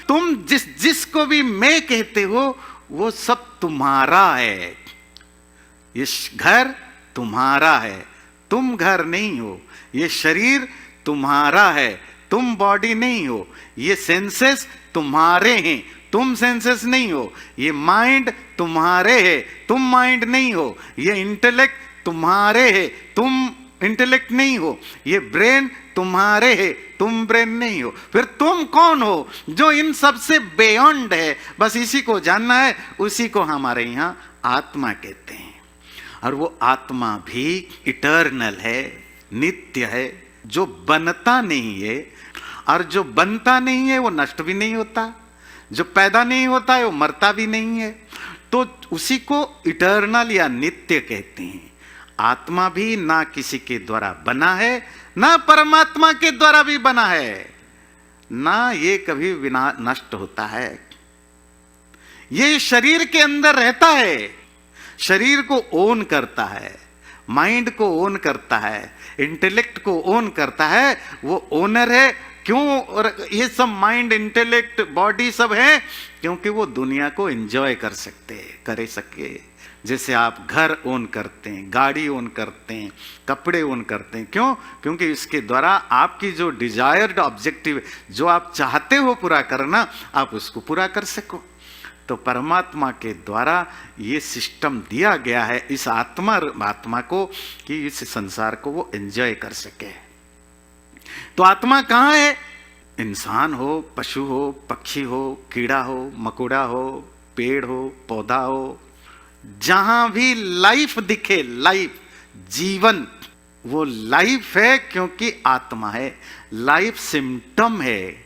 तुम जिसको भी मैं कहते हो वो सब तुम्हारा है। ये घर तुम्हारा है, तुम घर नहीं हो। ये शरीर तुम्हारा है, तुम बॉडी नहीं हो। ये सेंसेस तुम्हारे हैं, तुम सेंसेस नहीं हो। ये माइंड तुम्हारे है, तुम माइंड नहीं हो। ये इंटेलेक्ट तुम्हारे है, तुम इंटेलेक्ट नहीं हो। ये ब्रेन तुम्हारे है, तुम ब्रेन नहीं हो। फिर तुम कौन हो जो इन सब से बियॉन्ड है? बस इसी को जानना है। उसी को हमारे यहां आत्मा कहते हैं। और वो आत्मा भी इटर्नल है, नित्य है, जो बनता नहीं है। और जो बनता नहीं है वो नष्ट भी नहीं होता, जो पैदा नहीं होता है वो मरता भी नहीं है। तो उसी को इटर्नल या नित्य कहते हैं। आत्मा भी ना किसी के द्वारा बना है, ना परमात्मा के द्वारा भी बना है, ना ये कभी विना नष्ट होता है। ये शरीर के अंदर रहता है, शरीर को ओन करता है, माइंड को ओन करता है, इंटेलेक्ट को ओन करता है। वो ओनर है। क्यों? और ये सब माइंड, इंटेलेक्ट, बॉडी सब है क्योंकि वो दुनिया को एंजॉय कर सके। जैसे आप घर ओन करते हैं, गाड़ी ओन करते हैं, कपड़े ओन करते हैं। क्यों? क्योंकि इसके द्वारा आपकी जो डिजायर्ड ऑब्जेक्टिव, जो आप चाहते हो पूरा करना, आप उसको पूरा कर सको। तो परमात्मा के द्वारा ये सिस्टम दिया गया है इस आत्मा को कि इस संसार को वो एंजॉय कर सके। तो आत्मा कहाँ है? इंसान हो, पशु हो, पक्षी हो, कीड़ा हो, मकोड़ा हो, पेड़ हो, पौधा हो, जहां भी लाइफ दिखे, लाइफ, जीवन, वो लाइफ है क्योंकि आत्मा है। लाइफ सिम्टम है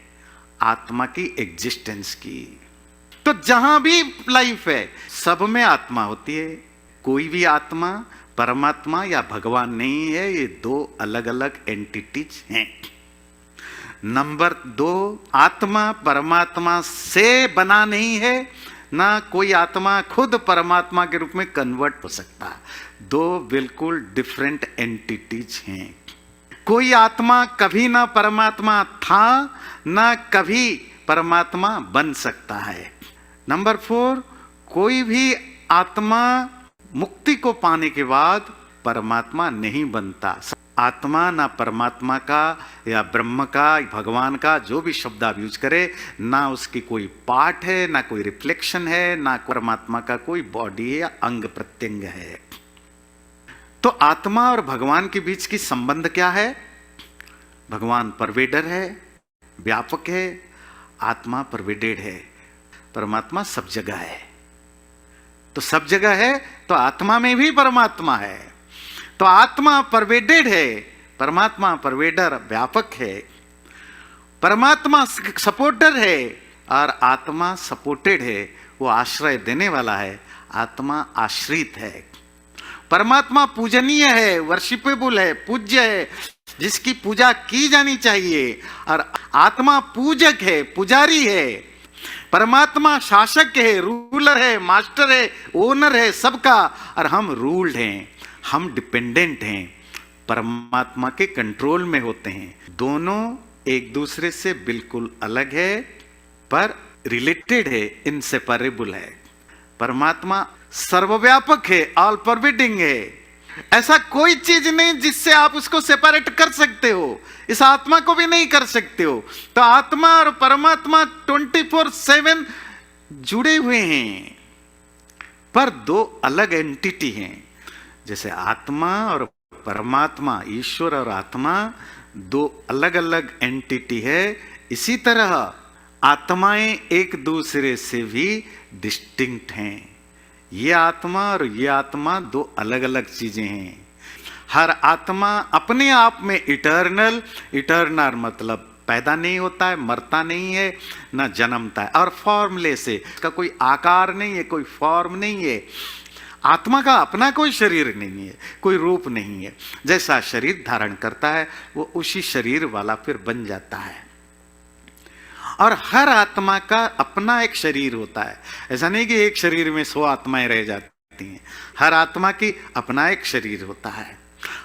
आत्मा की एग्जिस्टेंस की। तो जहां भी लाइफ है सब में आत्मा होती है। कोई भी आत्मा परमात्मा या भगवान नहीं है। ये दो अलग अलग एंटिटीज हैं। नंबर 2, आत्मा परमात्मा से बना नहीं है, ना कोई आत्मा खुद परमात्मा के रूप में कन्वर्ट हो सकता। दो बिल्कुल डिफरेंट एंटिटीज हैं। कोई आत्मा कभी ना परमात्मा था, ना कभी परमात्मा बन सकता है। नंबर 4, कोई भी आत्मा मुक्ति को पाने के बाद परमात्मा नहीं बनता। आत्मा ना परमात्मा का या ब्रह्म का, भगवान का, जो भी शब्द आप यूज करें, ना उसकी कोई पार्ट है, ना कोई रिफ्लेक्शन है, ना परमात्मा का कोई बॉडी या अंग प्रत्यंग है। तो आत्मा और भगवान के बीच की संबंध क्या है? भगवान परवेडर है, व्यापक है, आत्मा परवेडेड है। परमात्मा सब जगह है। तो सब जगह है तो आत्मा में भी परमात्मा है। तो आत्मा परवेडेड है, परमात्मा परवेडर, व्यापक है। परमात्मा सपोर्टर है और आत्मा सपोर्टेड है। वो आश्रय देने वाला है, आत्मा आश्रित है। परमात्मा पूजनीय है, वर्शिपेबल है, पूज्य है, जिसकी पूजा की जानी चाहिए। और आत्मा पूजक है, पुजारी है। परमात्मा शासक है, रूलर है, मास्टर है, ओनर है सबका। और हम रूल्ड हैं, हम डिपेंडेंट हैं, परमात्मा के कंट्रोल में होते हैं। दोनों एक दूसरे से बिल्कुल अलग है पर रिलेटेड है, इनसेपरेबल है। परमात्मा सर्वव्यापक है, ऑल परवेडिंग है। ऐसा कोई चीज नहीं जिससे आप उसको सेपरेट कर सकते हो। इस आत्मा को भी नहीं कर सकते हो। तो आत्मा और परमात्मा 24/7 जुड़े हुए हैं, पर दो अलग एंटिटी हैं। जैसे आत्मा और परमात्मा, ईश्वर और आत्मा दो अलग अलग एंटिटी है, इसी तरह आत्माएं एक दूसरे से भी डिस्टिंक्ट हैं। ये आत्मा और ये आत्मा दो अलग अलग चीजें हैं। हर आत्मा अपने आप में इटर्नल, इटर्नल मतलब पैदा नहीं होता है, मरता नहीं है, ना जन्मता है। और फॉर्मलेस है, इसका कोई आकार नहीं है, कोई फॉर्म नहीं है। आत्मा का अपना कोई शरीर नहीं है, कोई रूप नहीं है। जैसा शरीर धारण करता है वो उसी शरीर वाला फिर बन जाता है। और हर आत्मा का अपना एक शरीर होता है। ऐसा नहीं कि एक शरीर में 100 आत्माएं रह जाती हैं। हर आत्मा की अपना एक शरीर होता है।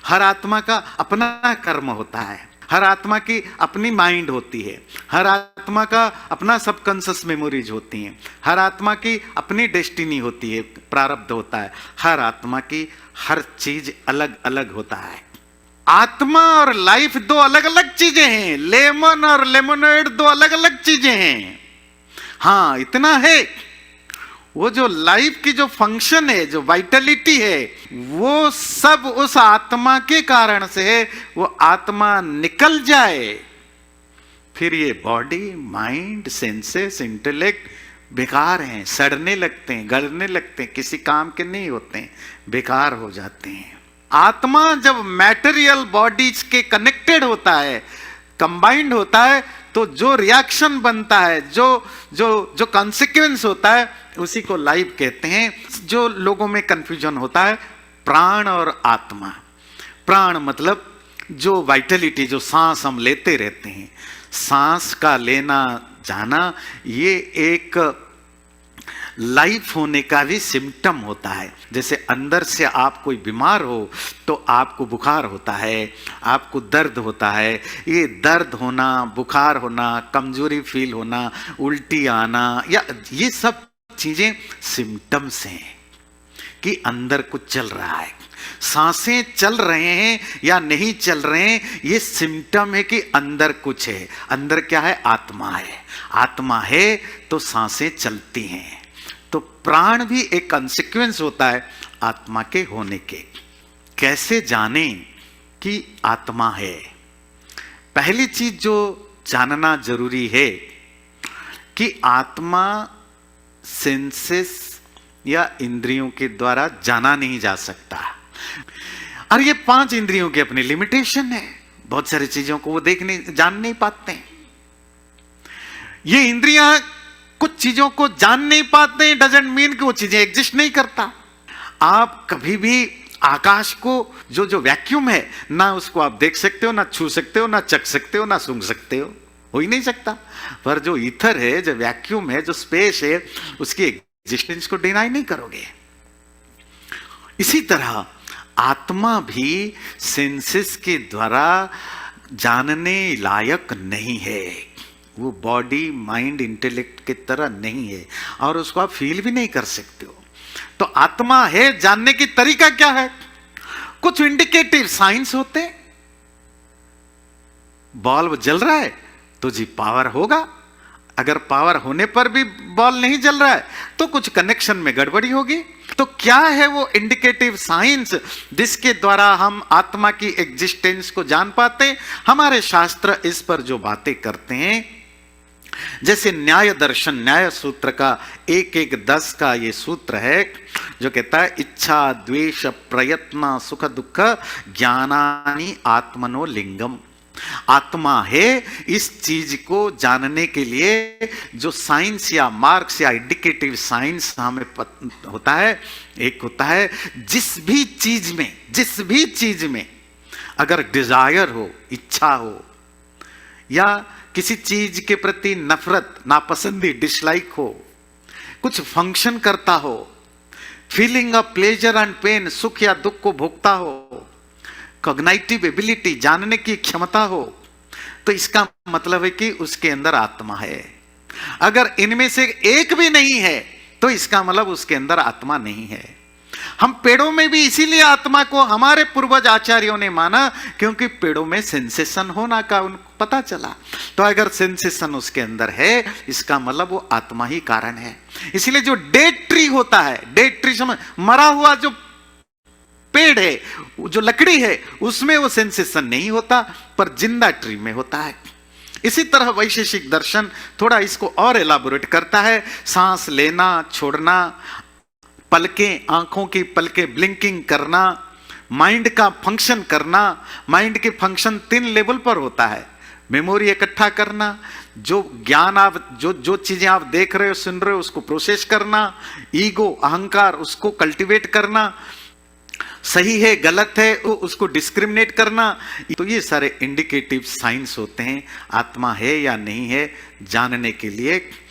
हर आत्मा का अपना कर्म होता है। हर आत्मा की अपनी माइंड होती है, हर आत्मा का अपना सबकॉन्शियस मेमोरीज होती हैं, हर आत्मा की अपनी डेस्टिनी होती है, प्रारब्ध होता है, हर आत्मा की हर चीज अलग अलग होता है। आत्मा और लाइफ दो अलग अलग चीजें हैं, लेमन और लेमोनेड दो अलग अलग चीजें हैं। हाँ इतना है, वो जो लाइफ की जो फंक्शन है, जो वाइटलिटी है, वो सब उस आत्मा के कारण से है। वो आत्मा निकल जाए, फिर ये बॉडी, माइंड, सेंसेस, इंटेलेक्ट बेकार हैं, सड़ने लगते हैं, गलने लगते हैं, किसी काम के नहीं होते हैं, बेकार हो जाते हैं। आत्मा जब मैटेरियल बॉडीज के कनेक्टेड होता है, कंबाइंड होता है, तो जो रिएक्शन बनता है, जो जो जो कॉन्सिक्वेंस होता है, उसी को लाइफ कहते हैं। जो लोगों में कंफ्यूजन होता है, प्राण और आत्मा। प्राण मतलब जो वाइटलिटी, जो सांस हम लेते रहते हैं, सांस का लेना जाना, ये एक लाइफ होने का भी सिम्टम होता है। जैसे अंदर से आप कोई बीमार हो तो आपको बुखार होता है, आपको दर्द होता है। ये दर्द होना, बुखार होना, कमजोरी फील होना, उल्टी आना, या ये सब चीजें सिम्टम्स हैं कि अंदर कुछ चल रहा है। सांसें चल रहे हैं या नहीं चल रहे हैं, ये सिम्टम है कि अंदर कुछ है। अंदर क्या है? आत्मा है। आत्मा है तो सांसें चलती हैं। तो प्राण भी एक कॉन्सिक्वेंस होता है आत्मा के होने के। कैसे जाने कि आत्मा है? पहली चीज जो जानना जरूरी है कि आत्मा सेंसेस या इंद्रियों के द्वारा जाना नहीं जा सकता। और ये 5 इंद्रियों की अपनी लिमिटेशन है, बहुत सारी चीजों को वो जान नहीं पाते हैं। ये इंद्रियां कुछ चीजों को जान नहीं पाते हैं, डजंट मीन कि वो चीजें एग्जिस्ट नहीं करता। आप कभी भी आकाश को, जो वैक्यूम है, ना उसको आप देख सकते हो, ना छू सकते हो, ना चख सकते हो, ना सूंघ सकते हो ही नहीं सकता। पर जो ईथर है, जो वैक्यूम है, जो स्पेस है, उसकी एग्जिस्टेंस को डिनाई नहीं करोगे। इसी तरह आत्मा भी सेंसेस के द्वारा जानने लायक नहीं है। वो बॉडी, माइंड, इंटेलेक्ट की तरह नहीं है, और उसको आप फील भी नहीं कर सकते हो। तो आत्मा है जानने की तरीका क्या है? कुछ इंडिकेटिव साइंस होते। बल्ब जल रहा है तो जी पावर होगा। अगर पावर होने पर भी बल्ब नहीं जल रहा है तो कुछ कनेक्शन में गड़बड़ी होगी। तो क्या है वो इंडिकेटिव साइंस जिसके द्वारा हम आत्मा की एग्जिस्टेंस को जान पाते? हमारे शास्त्र इस पर जो बातें करते हैं, जैसे न्याय दर्शन, न्याय सूत्र का 1-1-10 का ये सूत्र है जो कहता है, इच्छा, द्वेष, प्रयत्न, सुख, दुख, ज्ञानानि आत्मनो लिंगम। आत्मा है, इस चीज को जानने के लिए जो साइंस या मार्क्स या इंडिकेटिव साइंस हमें होता है, एक होता है जिस भी चीज में अगर डिजायर हो, इच्छा हो, या किसी चीज के प्रति नफरत, नापसंदी, डिसलाइक हो, कुछ फंक्शन करता हो, feeling of pleasure and pain, सुख या दुख को भोगता हो, कॉग्निटिव एबिलिटी, जानने की क्षमता हो, तो इसका मतलब है कि उसके अंदर आत्मा है। अगर इनमें से एक भी नहीं है तो इसका मतलब उसके अंदर आत्मा नहीं है। हम पेड़ों में भी इसीलिए आत्मा को हमारे पूर्वज आचार्यों ने माना क्योंकि पेड़ों में सेंसेशन होना का उनको पता चला। तो अगर सेंसेशन उसके अंदर है, इसका मतलब वो आत्मा ही कारण है। इसीलिए जो डेड ट्री होता है, डेड ट्री समझ, मरा हुआ जो पेड़ है, जो लकड़ी है, उसमें वो सेंसेशन नहीं होता, पर जिंदा ट्री में होता है। इसी तरह वैशेषिक दर्शन थोड़ा इसको और एलाबोरेट करता है। सांस लेना, छोड़ना, पलकें, आंखों की पलकें ब्लिंकिंग करना, माइंड का फंक्शन करना। माइंड के फंक्शन 3 लेवल पर होता है। मेमोरी इकट्ठा करना, जो ज्ञान आप, जो चीजें आप देख रहे हो, सुन रहे हो, उसको प्रोसेस करना, ईगो, अहंकार, उसको कल्टीवेट करना, सही है गलत है उसको डिस्क्रिमिनेट करना। तो ये सारे इंडिकेटिव साइंस होते हैं आत्मा है या नहीं है जानने के लिए।